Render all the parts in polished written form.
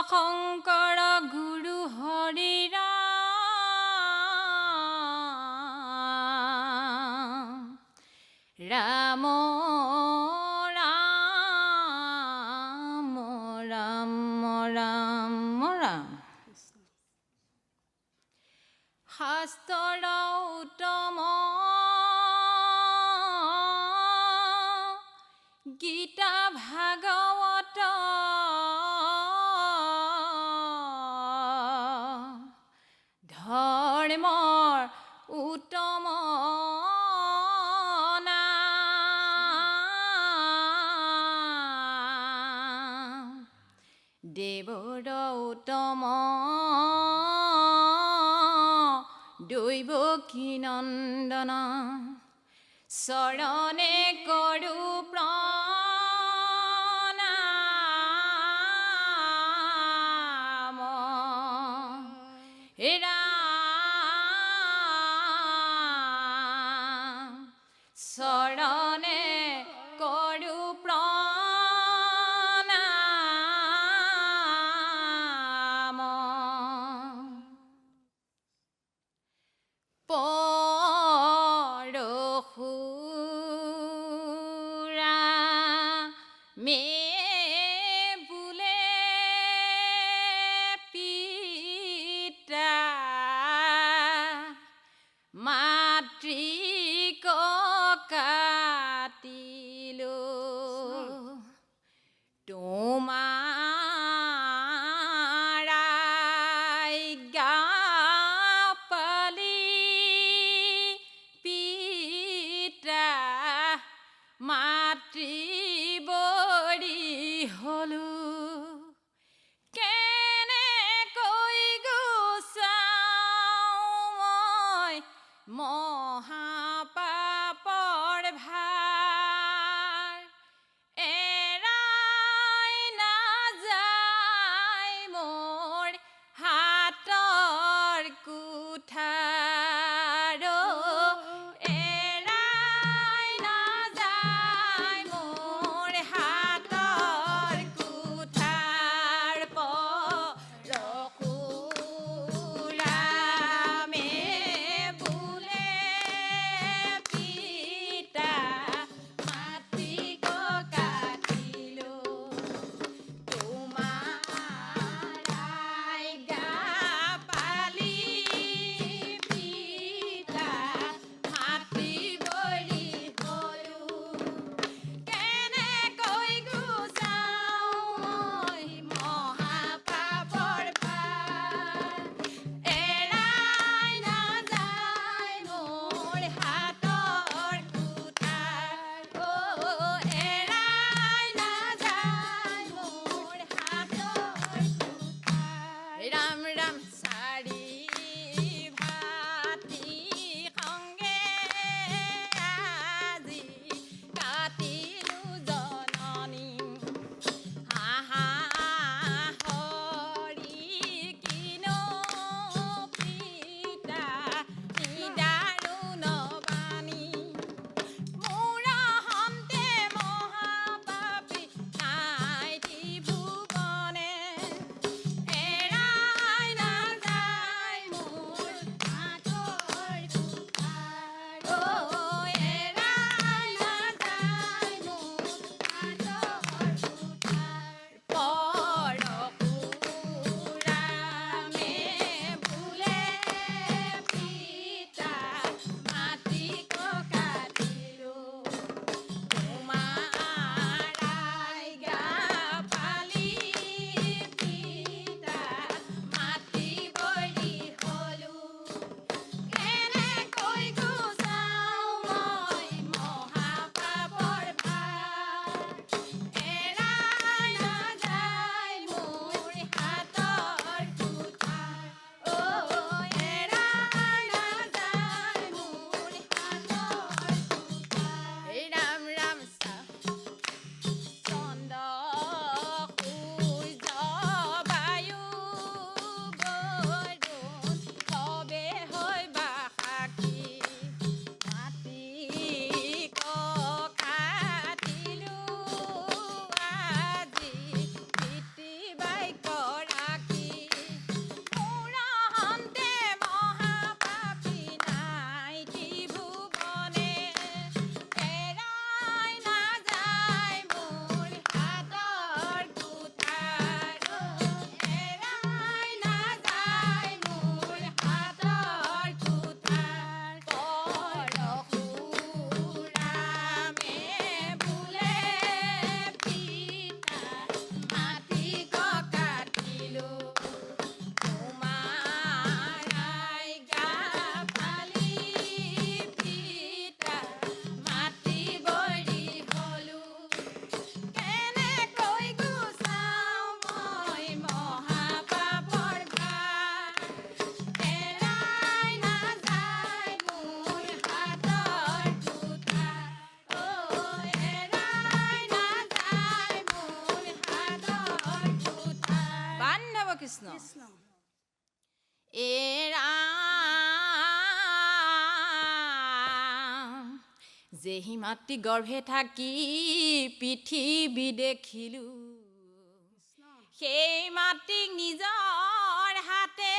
শংকৰ গুৰু হৰি ৰাম ৰাম ৰাম ৰাম ৰাম শাস্ত্ৰৰ উত্তম গীতা ভাগৱত ধৰ্মৰ উত্তম নাম দেৱৰ উত্তম দৈৱকী নন্দন চৰণে কৰো প্ৰণাম ৰাম চৰণে কৰো প্ৰণাম পৰশুৰাম যেহি মাতৃ গৰ্ভে থাকি পৃথিৱী দেখিলোঁ সেই মাতৃক নিজৰ হাতে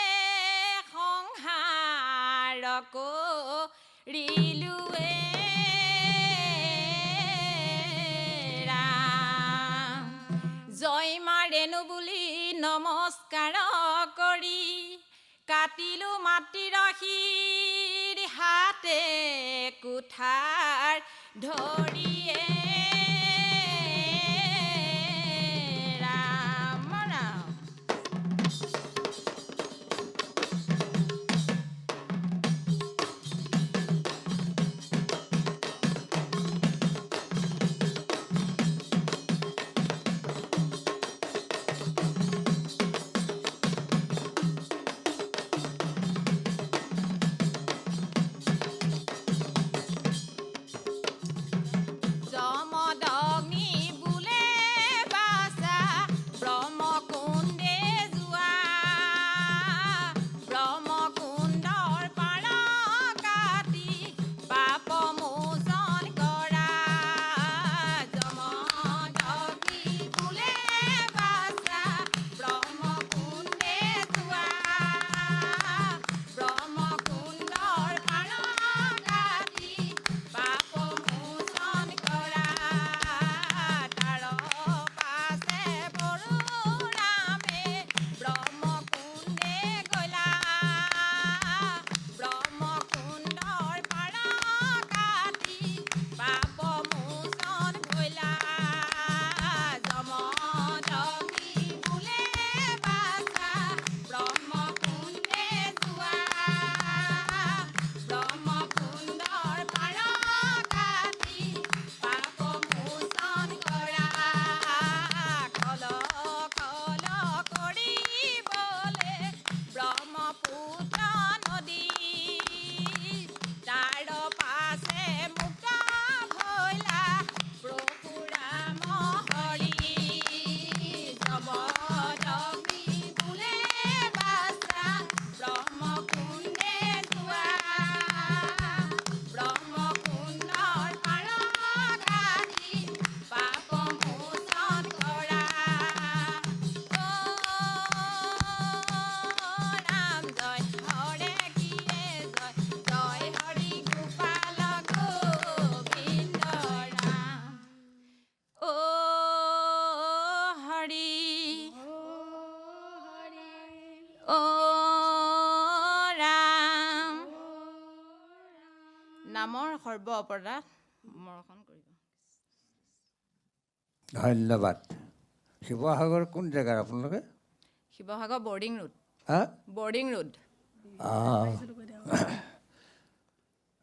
সংহাৰ কৰিলোৱে ৰাম জয় মা ৰেণু বুলি নমস্কাৰ কৰি কাটিলো মাতৃৰ শিৰ হাতে কুঠাৰ ধৰিয়ে ৰাম ৰাম জমদগ্নি বোলে বাছা ব্ৰহ্মকুণ্ডে যোৱা ব্ৰহ্মকুণ্ডৰ পাৰ কাটি পাপ মোচন কৰা জমদগ্নি বোলে বাছা ব্ৰহ্মকুণ্ডে যোৱা ব্ৰহ্মকুণ্ডৰ পাৰ কাটি পাপ মোচন কৰা তাৰ পাছে পৰশুৰামে ব্ৰহ্মকুণ্ডে গলা ব্ৰহ্মকুণ্ডৰ পাৰ কাটি পাপ মোচন গলা জমদগ্নি বোলে বাছা ব্ৰহ্মকুণ্ডে যোৱা ব্ৰহ্মকুণ্ডৰ পাৰ কাটি পাপ মোচন কৰা কল কল কৰিবলে ব্ৰহ্মপুত্ৰ নদী তাৰ পাছে মুক্ত ভৈলা পৰশুৰাম হৰি জমদগ্নি বোলে বাছা ব্ৰহ্মকুণ্ডে যোৱা ব্ৰহ্মকুণ্ডৰ পাৰ কাটি পাপ মোচন কৰা ৰাম জয় হৰে কিয়ে জয় জয় হৰি গোপাল গোবিন্দ ৰাম হৰি ৰাম নামৰ সৰ্ব অপৰাধ মৰ্ষণ কৰিব ধন্যবাদ। শিৱসাগৰ কোন জেগাৰ আপোনালোকে? শিৱসাগৰ বৰ্ডিং ৰোড হা বৰ্ডিং ৰোড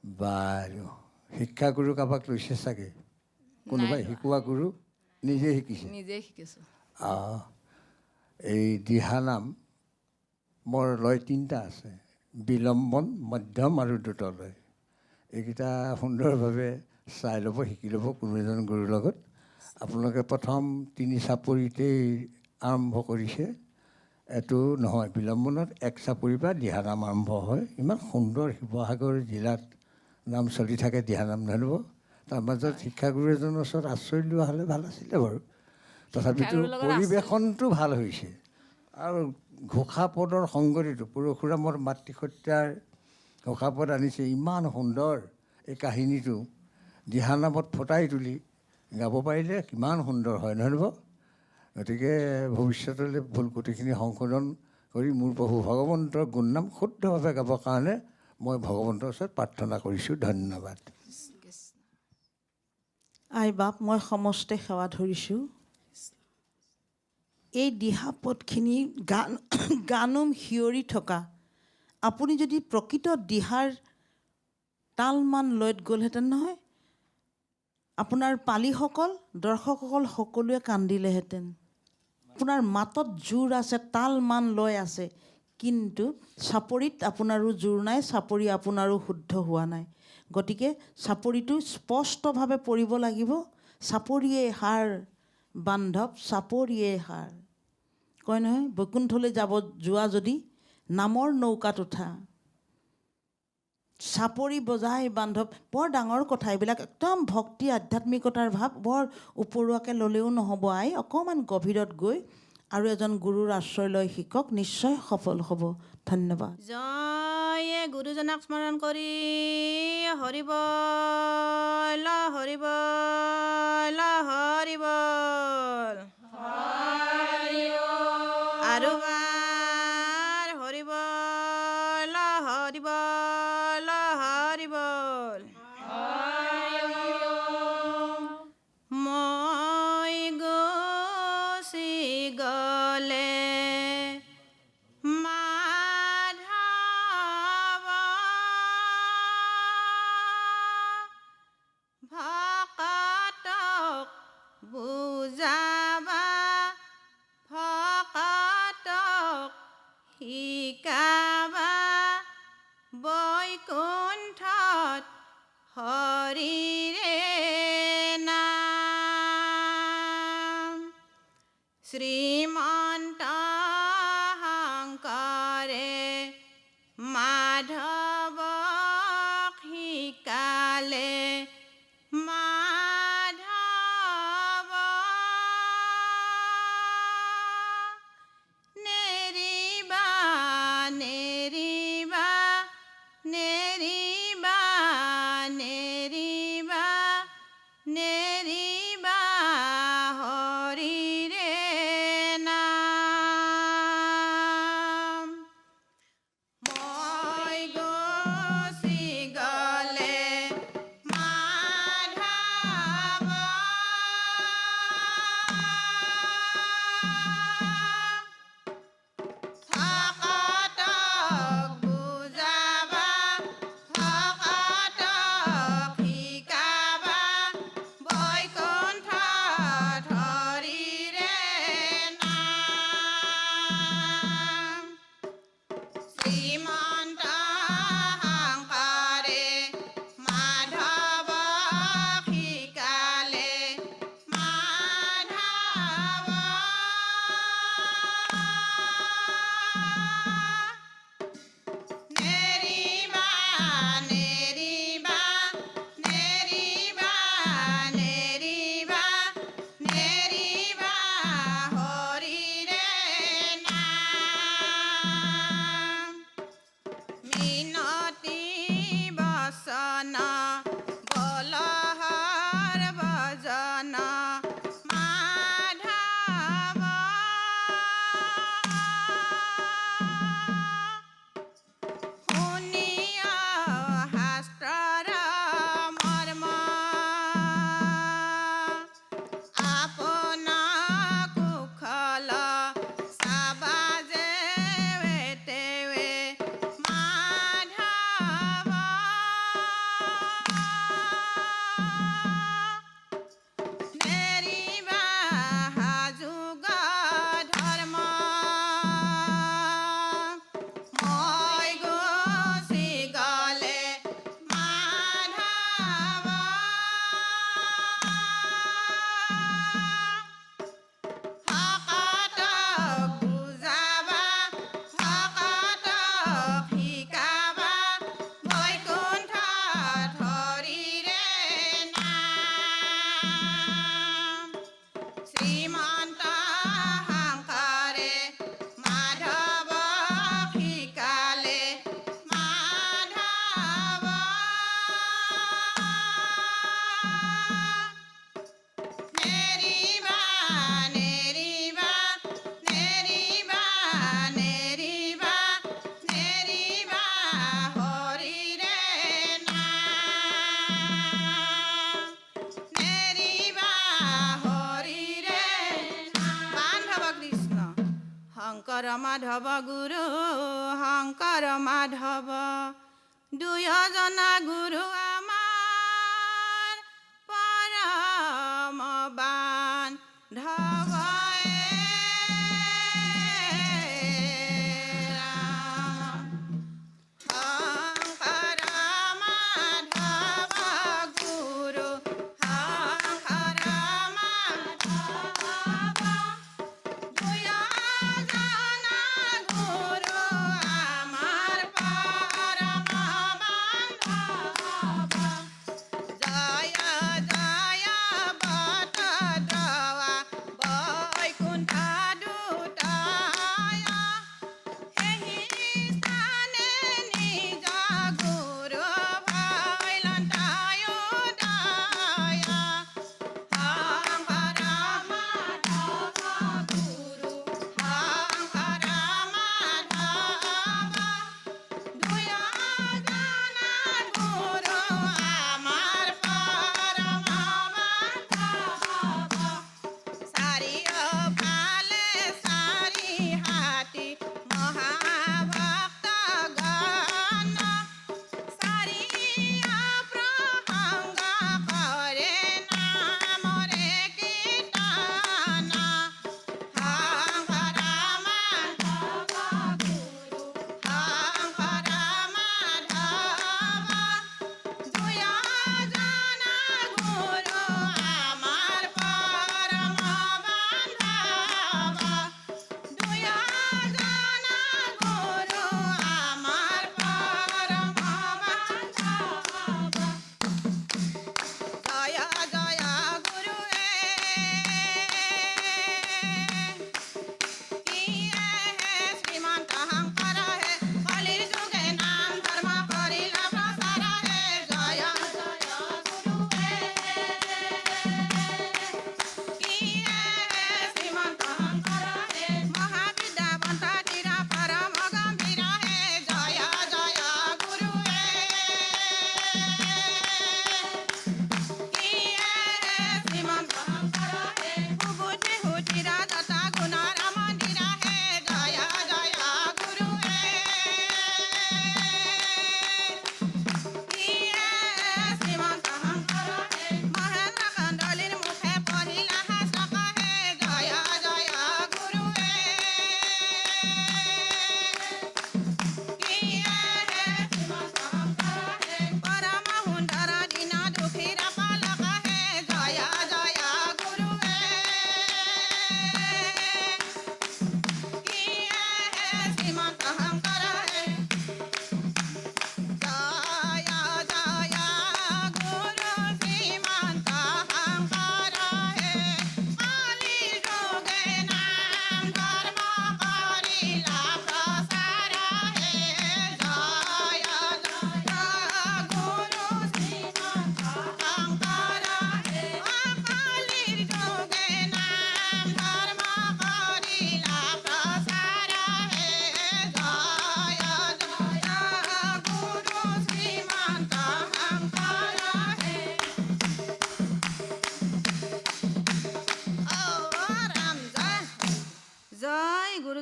বাৰু শিক্ষাগুৰু কাৰোবাক লৈছে চাগে কোনোবাই শিকোৱা গুৰু নিজে শিকিছে নিজে শিকিছোঁ এই দিহানাম মোৰ লয় তিনিটা আছে বিলম্বন মধ্যম আৰু দ্ৰুতলয় এইকেইটা সুন্দৰভাৱে চাই ল'ব শিকি ল'ব কোনো এজন গুৰুৰ লগত আপোনালোকে প্ৰথম তিনি চাপৰিতেই আৰম্ভ কৰিছে এইটো নহয় বিলম্বনত এক চাপৰিৰ পৰা দিহানাম আৰম্ভ হয় ইমান সুন্দৰ শিৱসাগৰ জিলাত নাম চলি থাকে দিহানাম ধৰিব তাৰ মাজত শিক্ষাগুৰু এজনৰ ওচৰত আশ্ৰয় লোৱা হ'লে ভাল আছিলে বাৰু তথাপিতো পৰিৱেশনটো ভাল হৈছে আৰু ঘোষাপদৰ সংগতিটো পৰশুৰামৰ মাতৃসত্যাৰ ঘোষাপদ আনিছে ইমান সুন্দৰ এই কাহিনীটো দিহানামত ফুটাই তুলি গাব পাৰিলে কিমান সুন্দৰ হয় নহয় গতিকে ভৱিষ্যতলৈ ভুল গোটেইখিনি সংশোধন কৰি মোৰ প্ৰভু ভগৱন্তৰ গুণনাম শুদ্ধভাৱে গাবৰ কাৰণে মই ভগৱন্তৰ ওচৰত প্ৰাৰ্থনা কৰিছোঁ ধন্যবাদ আই বাপ মই সমস্তে সেৱা ধৰিছোঁ এই দিহা পদখিনি গানোম হিয়ৰি থকা আপুনি যদি প্ৰকৃত দিহাৰ তালমান লয়ত গ'লহেঁতেন নহয় আপোনাৰ পালিসকল দৰ্শকসকল সকলোৱে কান্দিলেহেঁতেন আপোনাৰ মাতত জোৰ আছে তাল মান লয় আছে কিন্তু চাপৰিত আপোনাৰো জোৰ নাই চাপৰি আপোনাৰো শুদ্ধ হোৱা নাই গতিকে চাপৰিটো স্পষ্টভাৱে পৰিব লাগিব চাপৰিয়ে হাৰ বান্ধৱ চাপৰিয়ে হাৰ কয় নহয় বৈকুণ্ঠলৈ যোৱা যদি নামৰ নৌকাত উঠা চাপৰি বজাই বান্ধৱ বৰ ডাঙৰ কথা এইবিলাক একদম ভক্তি আধ্যাত্মিকতাৰ ভাৱ বৰ উপৰুৱাকৈ ল'লেও নহ'ব আই অকণমান গভীৰত গৈ আৰু এজন গুৰুৰ আশ্ৰয় লৈ শিকক নিশ্চয় সফল হ'ব ধন্যবাদ জয় গুৰুজনাক স্মৰণ কৰি হৰিবল হৰিবল হৰিবল আৰু বাৰ হৰিবল হৰিবল হৰিবল মই গুচি গ'লে মাধৱ ভকতক বুজাবা ভকতক শিকাবা বৈকুণ্ঠত হৰিৰে নাম শ্ৰীমন্ত শংকৰে মাধৱক শিকালে মাধৱ নেৰিবা নেৰিবা নেৰিবা নেৰিবা নেৰিবা হৰিৰে নাম মই গুচি গ'লে মাধৱ ভকতক বুজাবা ভকতক শিকাবা বৈকুণ্ঠত হৰিৰে নাম শ্ৰীমন্ত শংকৰে মাধৱক শিকালে মাধৱ নেৰিবা নেৰিবা নেৰিবা নেৰিবা নেৰিবা হৰিৰে নাম মিনতি বচন বলহৰ বজন মাধৱ শুনিয় শাস্ত্ৰৰ মৰ্ম আপোন কুশল চাবা যেৱে তেৱে মাধৱ নেৰিবা সাজুগ ধৰ্ম মই গুচি গ'লে মাধৱ ভকতক বুজাবা ভকতক শিকাবা বৈকুণ্ঠত হৰিৰে নাম শ্ৰীমন্ত শংকৰে মাধৱক শিকালে মাধৱ নেৰিবা নেৰিবা নেৰিবা নেৰিবা নেৰিবা হৰিৰে নাম নেৰিবা হৰিৰে বান্ধৱ কৃষ্ণ শংকৰ মাধৱ গুৰু শংকৰ মাধৱ দুয়োজনা গুৰু আমাৰ পৰম বান্ধৱ শংকৰ মাধৱ গুৰু শংকৰ মাধৱ দুয়োজনা গুৰু আমাৰ পৰম বান্ধৱ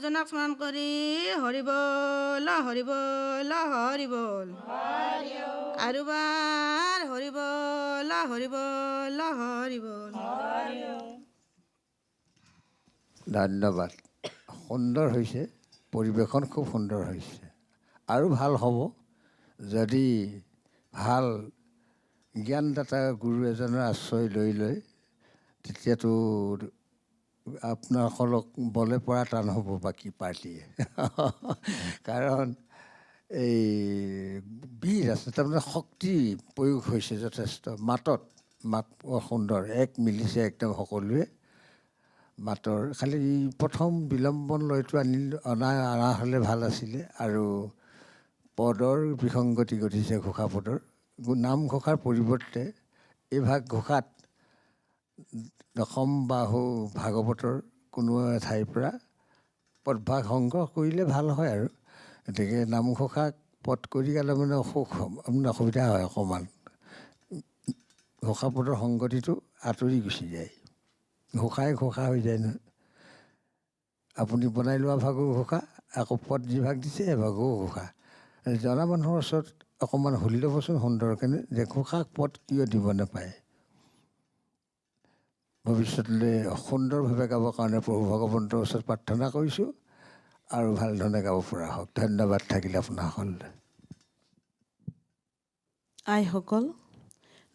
দুজনাক স্মৰণ কৰি হৰি বল হৰি বল হৰি বল আৰু বাৰ হৰি বল হৰি বল হৰি বল। ধন্যবাদ। সুন্দৰ হৈছে, পৰিৱেশন খুব সুন্দৰ হৈছে। আৰু ভাল হ'ব যদি ভাল জ্ঞানদাতা গুৰু এজনৰ আশ্ৰয় লৈ তেতিয়াতো আপোনালোকক বলে পৰা টান হ'ব বাকী পাৰ্টীয়ে। কাৰণ এই বীৰ আছে, তাৰমানে শক্তি প্ৰয়োগ হৈছে যথেষ্ট। মাত সুন্দৰ, এক মিলিছে একদম সকলোৱে মাতৰ। খালি প্ৰথম বিলম্বন লয়টো অনা হ'লে ভাল আছিলে। আৰু পদৰ বিসংগতি ঘটিছে, ঘোষা পদৰ। নামঘোষাৰ পৰিৱৰ্তে এইভাগ ঘোষাত দশম বাহু ভাগৱতৰ কোনো এঠাইৰ পৰা পদভাগ সংগ্ৰহ কৰিলে ভাল হয় আৰু। গতিকে নামঘোষাক পদ কৰি গালে মানে অসুবিধা হয় অকণমান। ঘোষা পদৰ সংগতিটো আঁতৰি গুচি যায়, ঘোষাই ঘোষা হৈ যায় নহয়। আপুনি বনাই লোৱা ভাগো ঘোষা, আকৌ পদ যিভাগ দিছে এভাগো ঘোষা। জনা মানুহৰ ওচৰত অকণমান সুধি ল'বচোন সুন্দৰকৈ যে ঘোষাক পদ কিয় দিব নাপায়। ভৱিষ্যতলৈ সুন্দৰভাৱে গাবৰ কাৰণে প্ৰভু ভগৱন্তৰ ওচৰত প্ৰাৰ্থনা কৰিছোঁ আৰু ভাল ধৰণে গাব পৰা হওক। ধন্যবাদ থাকিলে আপোনাসকললৈ। আইসকল,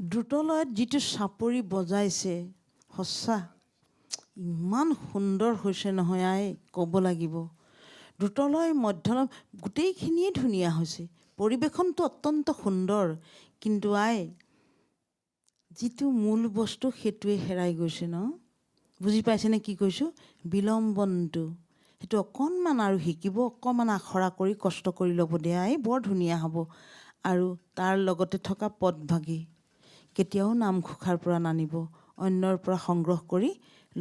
দ্ৰুতলয়ত যিটো চাপৰি বজাইছে সঁচা ইমান সুন্দৰ হৈছে নহয় আই, ক'ব লাগিব। দ্ৰুতলয় মধ্যলয় গোটেইখিনিয়ে ধুনীয়া হৈছে, পৰিৱেশনটো অত্যন্ত সুন্দৰ। কিন্তু আই যিটো মূল বস্তু সেইটোৱে হেৰাই গৈছে ন। বুজি পাইছেনে কি কৈছোঁ? বিলম্বনটো সেইটো অকণমান আৰু শিকিব, অকণমান আখৰা কৰি কষ্ট কৰি ল'ব দিয়া আই, বৰ ধুনীয়া হ'ব। আৰু তাৰ লগতে থকা পদভাগী কেতিয়াও নামঘোষাৰ পৰা নানিব, অন্যৰ পৰা সংগ্ৰহ কৰি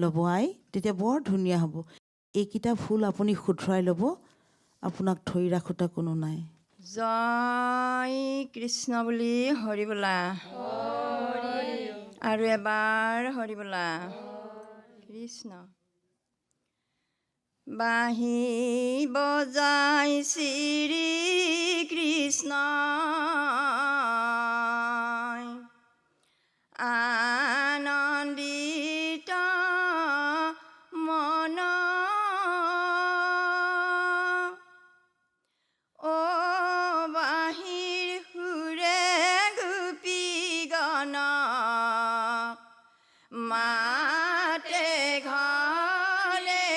ল'ব আই, তেতিয়া বৰ ধুনীয়া হ'ব। এইকেইটা ভুল আপুনি শুধৰাই ল'ব, আপোনাক ধৰি ৰাখোঁতা কোনো নাই। জয় কৃষ্ণ বুলি হৰি বোলা, আৰু এবাৰ হৰি বোলা। কৃষ্ণ। বাঁহী বজাই শ্ৰী কৃষ্ণ আনন্দিত মন, অ বাঁহীৰ সুৰে গোপীগণ মাতে ঘনে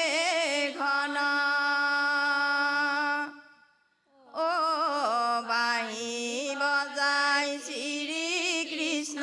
ঘন, অ বাঁহী বজাই শ্ৰী কৃষ্ণ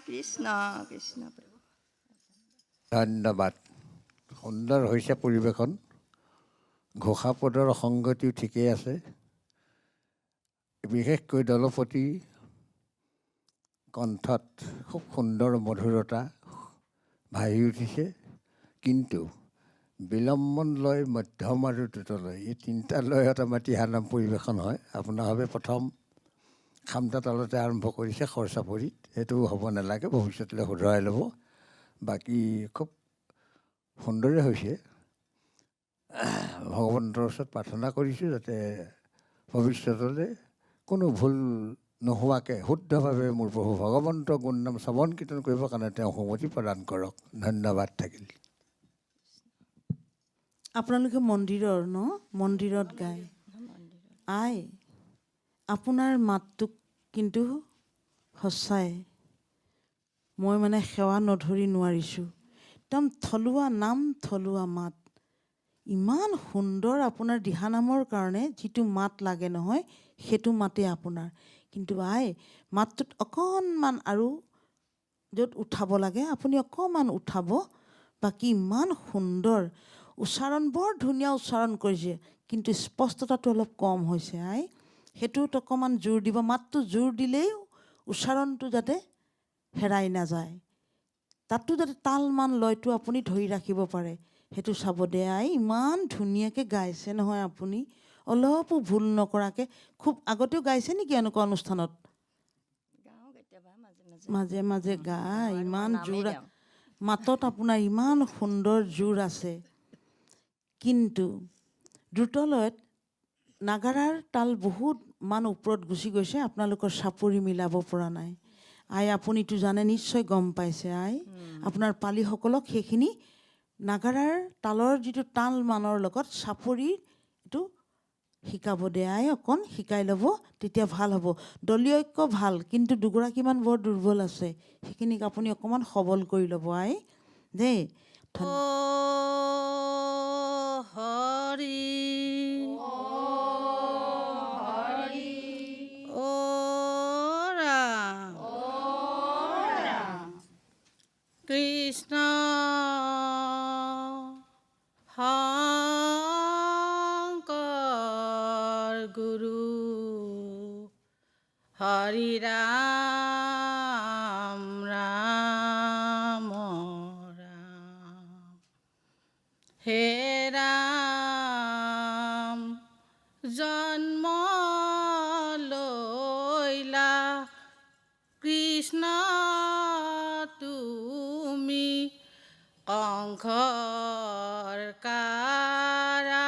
কৃষ্ণ কৃষ্ণ প্ৰভু। ধন্যবাদ। সুন্দৰ হৈছে পৰিৱেশন। ঘোষাপদৰ সংগতিও ঠিকেই আছে। বিশেষকৈ দলপতি কণ্ঠত খুব সুন্দৰ মধুৰতা ভাহি উঠিছে। কিন্তু বিলম্বন লয়, মধ্যম আৰু দ্ৰুতলয়, এই তিনিটা লয়ত আমাৰ দিহানাম পৰিৱেশন হয়। আপোনাৰভাৱে প্ৰথম খামটা তালতে আৰম্ভ কৰিছে খৰচাপৰিত, সেইটো হ'ব নালাগে, ভৱিষ্যতলৈ শুধৰাই ল'ব। বাকী খুব সুন্দৰে হৈছে। ভগৱন্তৰ ওচৰত প্ৰাৰ্থনা কৰিছোঁ যাতে ভৱিষ্যতলৈ কোনো ভুল নোহোৱাকৈ শুদ্ধভাৱে মোৰ প্ৰভু ভগৱন্ত গুণনাম শ্ৰৱণ কীৰ্তন কৰিবৰ কাৰণে তেওঁ অনুমতি প্ৰদান কৰক। ধন্যবাদ থাকিল। আপোনালোকে মন্দিৰৰ ন মন্দিৰত গায় আই আপোনাৰ মাতটোক কিন্তু সঁচাই মই মানে সেৱা নধৰি নোৱাৰিছোঁ একদম থলুৱা নাম থলুৱা মাত ইমান সুন্দৰ আপোনাৰ দিহানামৰ কাৰণে যিটো মাত লাগে নহয় সেইটো মাতেই আপোনাৰ কিন্তু আই মাতটোত অকণমান আৰু য'ত উঠাব লাগে আপুনি অকণমান উঠাব বাকী ইমান সুন্দৰ উচ্চাৰণ বৰ ধুনীয়া উচ্চাৰণ কৰিছে কিন্তু স্পষ্টতাটো অলপ কম হৈছে আই সেইটোত অকণমান জোৰ দিব মাতটো জোৰ দিলেই উচ্চাৰণটো যাতে হেৰাই নাযায় তাতো যাতে তাল মান লয়টো আপুনি ধৰি ৰাখিব পাৰে সেইটো চাব দে আই ইমান ধুনীয়াকৈ গাইছে নহয় আপুনি অলপো ভুল নকৰাকৈ খুব আগতেও গাইছে নেকি এনেকুৱা অনুষ্ঠানত মাজে মাজে গায় ইমান জোৰ মাতত আপোনাৰ ইমান সুন্দৰ জোৰ আছে কিন্তু দ্ৰুতলয়ত নাগাৰাৰ তাল বহুত মান ওপৰত গুচি গৈছে আপোনালোকৰ চাপৰি মিলাব পৰা নাই আই আপুনিতো জানে নিশ্চয় গম পাইছে আই আপোনাৰ পালীসকলক সেইখিনি নাগাৰাৰ তালৰ যিটো তাল মানৰ লগত চাপৰি এইটো শিকাব দে আই অকণ শিকাই ল'ব তেতিয়া ভাল হ'ব দলীয় ঐক্য ভাল কিন্তু দুগৰাকীমান বৰ দুৰ্বল আছে সেইখিনিক আপুনি অকণমান সবল কৰি ল'ব আই দেই ও হৰি ও ৰাম কৃষ্ণ শংকৰ গুৰু হৰি ৰাম ৰাম ৰাম হে ৰাম জন্ম লৈলা কৃষ্ণ তুমি কংসৰ কাৰাগাৰে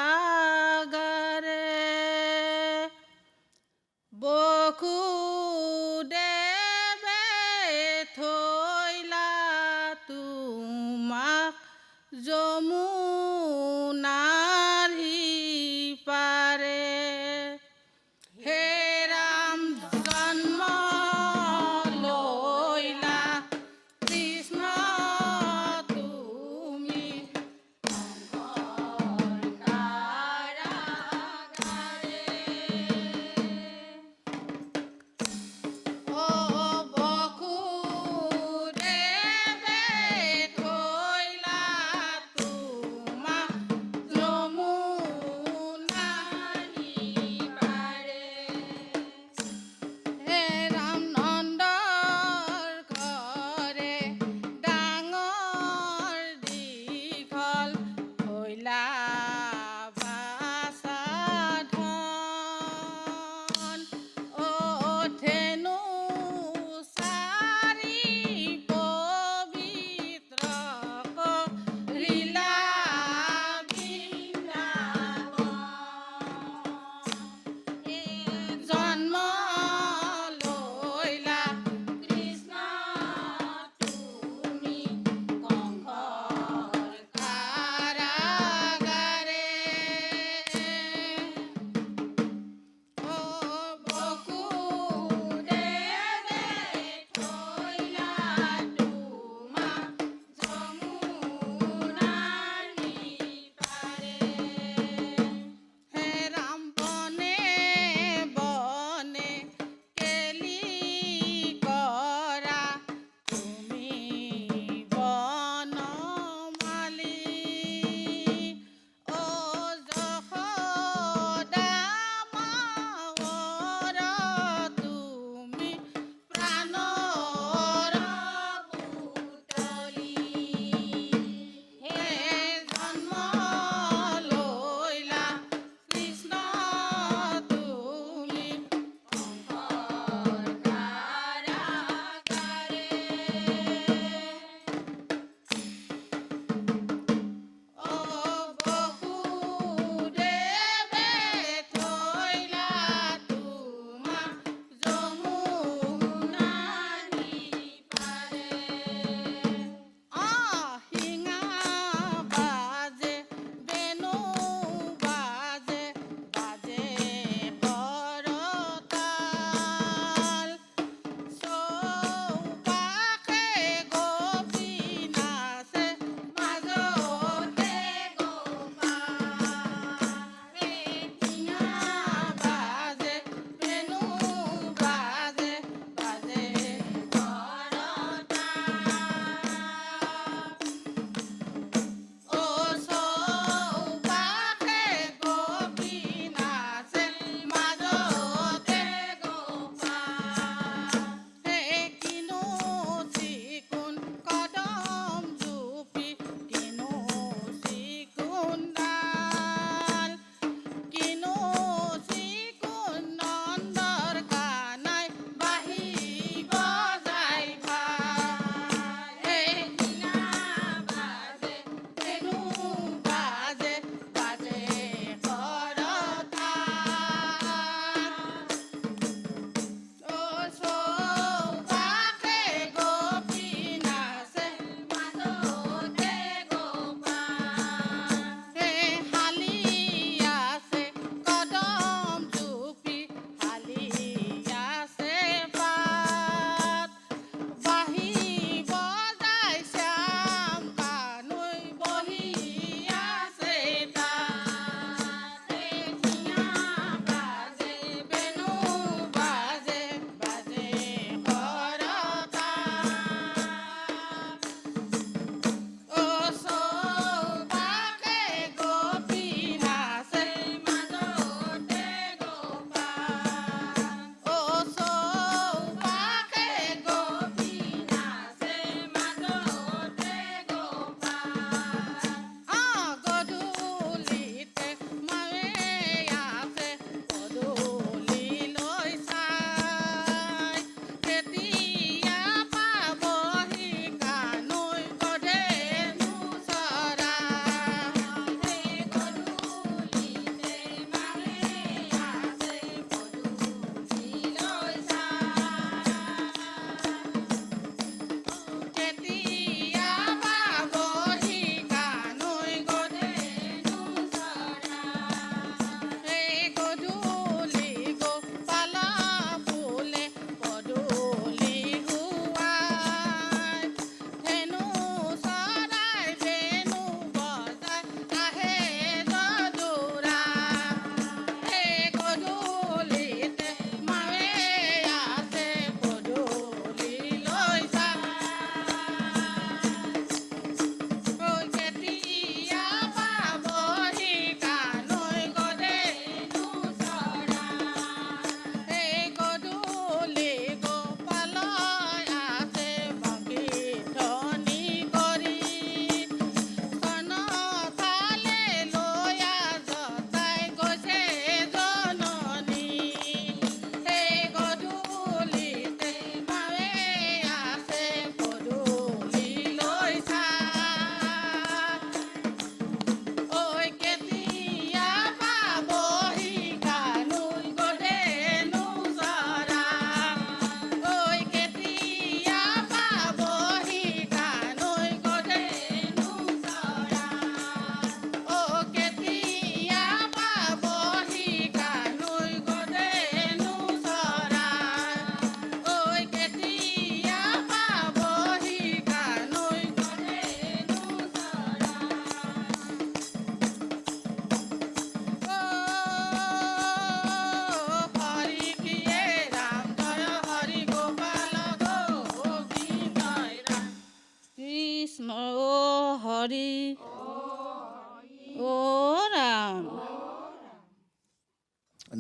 বসুদেৱে থৈলা তোমাক যমুনা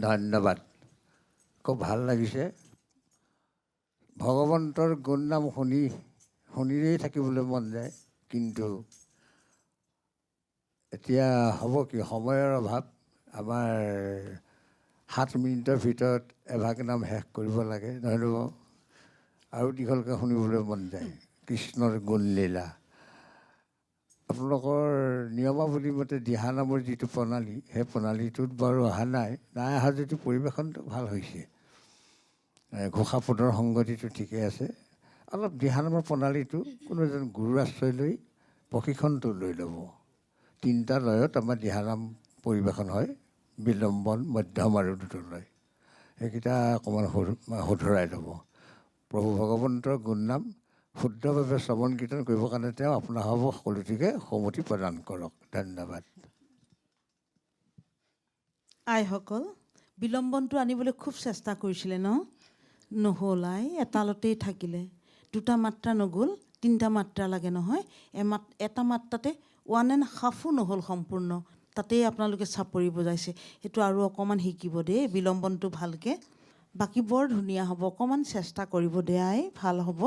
ধন্যবাদ। খুব ভাল লাগিছে। ভগৱন্তৰ গুণ নাম শুনিলেই থাকিবলৈ মন যায়, কিন্তু এতিয়া হ'ব কি, সময়ৰ অভাৱ। আমাৰ 7 মিনিটৰ ভিতৰত এভাগ নাম শেষ কৰিব লাগে, নহয় নো? আৰু দীঘলকৈ শুনিবলৈ মন যায় কৃষ্ণৰ গুণলীলা। আপোনালোকৰ নিয়মাৱলী মতে দিহানামৰ যিটো প্ৰণালী, সেই প্ৰণালীটোত বাৰু অহা নাই অহা যদি পৰিৱেশনটো ভাল হৈছে, ঘোষা পদৰ সংগতিটো ঠিকে আছে। অলপ দিহানামৰ প্ৰণালীটো কোনো এজন গুৰু আশ্ৰয় লৈ প্ৰশিক্ষণটো লৈ ল'ব। 3টা লয়ত আমাৰ দিহানাম পৰিৱেশন হয়, বিলম্বন, মধ্যম আৰু দ্ৰুতলয়। সেইকেইটা অকণমান শুধৰাই ল'ব। প্ৰভু ভগৱন্তৰ গুণনাম শুদ্ধভাৱে শ্ৰৱণ কীৰ্তন কৰিবৰ কাৰণে তেওঁ আপোনাসৱক সকলোটিকে সন্মতি প্ৰদান কৰক। ধন্যবাদ। আইসকল, বিলম্বনটো আনিবলৈ খুব চেষ্টা কৰিছিলে নহ'ল। আই এতালতেই থাকিলে, 2টা মাত্ৰা নগ'ল, 3টা মাত্ৰা লাগে নহয়। এটা মাত্ৰাতে 1.5 নহ'ল সম্পূৰ্ণ, তাতেই আপোনালোকে চাপৰি বজাইছে। সেইটো আৰু অকণমান শিকিব দেই, বিলম্বনটো ভালকৈ। বাকী বৰ ধুনীয়া হ'ব, অকণমান চেষ্টা কৰিব দে আই, ভাল হ'ব।